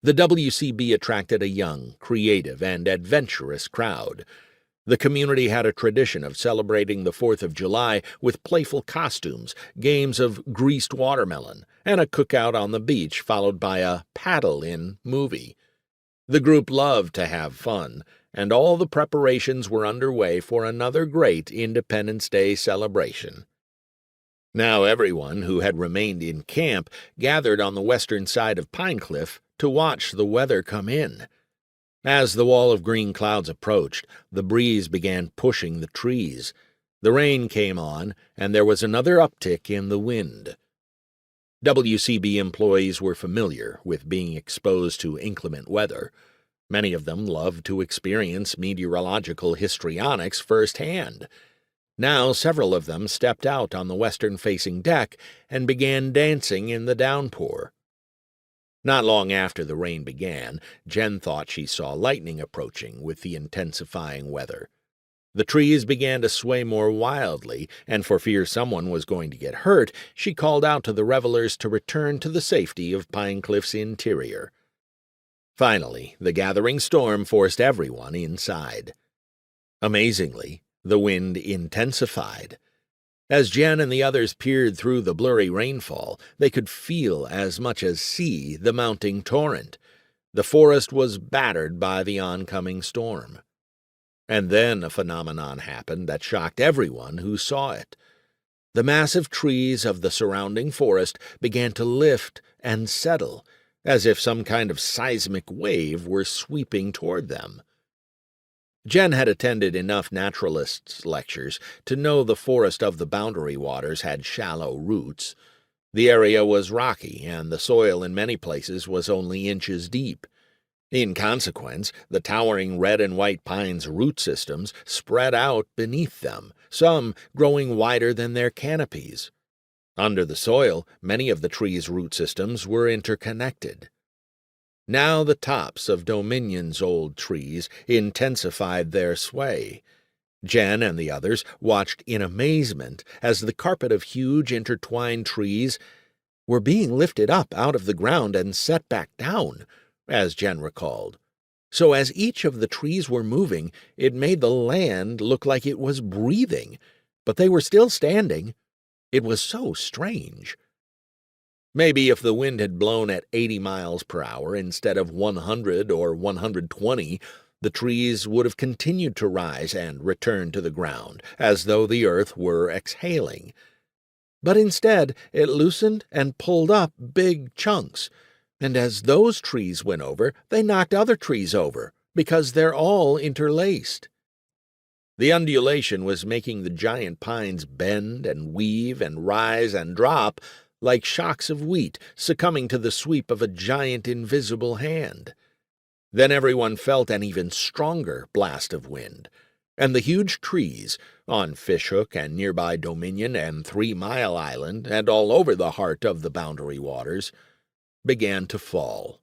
The WCB attracted a young, creative, and adventurous crowd. The community had a tradition of celebrating the 4th of July with playful costumes, games of greased watermelon, and a cookout on the beach followed by a paddle-in movie. The group loved to have fun, and all the preparations were underway for another great Independence Day celebration. Now everyone who had remained in camp gathered on the western side of Pine Cliff to watch the weather come in. As the wall of green clouds approached, the breeze began pushing the trees. The rain came on, and there was another uptick in the wind. WCB employees were familiar with being exposed to inclement weather. Many of them loved to experience meteorological histrionics firsthand. Now several of them stepped out on the western-facing deck and began dancing in the downpour. Not long after the rain began, Jen thought she saw lightning approaching with the intensifying weather. The trees began to sway more wildly, and for fear someone was going to get hurt, she called out to the revelers to return to the safety of Pine Cliff's interior. Finally, the gathering storm forced everyone inside. Amazingly, the wind intensified. As Jen and the others peered through the blurry rainfall, they could feel as much as see the mounting torrent. The forest was battered by the oncoming storm. And then a phenomenon happened that shocked everyone who saw it. The massive trees of the surrounding forest began to lift and settle, as if some kind of seismic wave were sweeping toward them. Jen had attended enough naturalists' lectures to know the forest of the Boundary Waters had shallow roots. The area was rocky, and the soil in many places was only inches deep. In consequence, the towering red and white pines' root systems spread out beneath them, some growing wider than their canopies. Under the soil, many of the trees' root systems were interconnected. Now the tops of Dominion's old trees intensified their sway. Jen and the others watched in amazement as the carpet of huge intertwined trees were being lifted up out of the ground and set back down, as Jen recalled. So as each of the trees were moving, it made the land look like it was breathing, but they were still standing. It was so strange. Maybe if the wind had blown at 80 miles per hour instead of 100 or 120, the trees would have continued to rise and return to the ground, as though the earth were exhaling. But instead, it loosened and pulled up big chunks, and as those trees went over, they knocked other trees over, because they're all interlaced. The undulation was making the giant pines bend and weave and rise and drop like shocks of wheat succumbing to the sweep of a giant invisible hand. Then everyone felt an even stronger blast of wind, and the huge trees, on Fishhook and nearby Dominion and 3 Mile Island and all over the heart of the Boundary Waters, began to fall.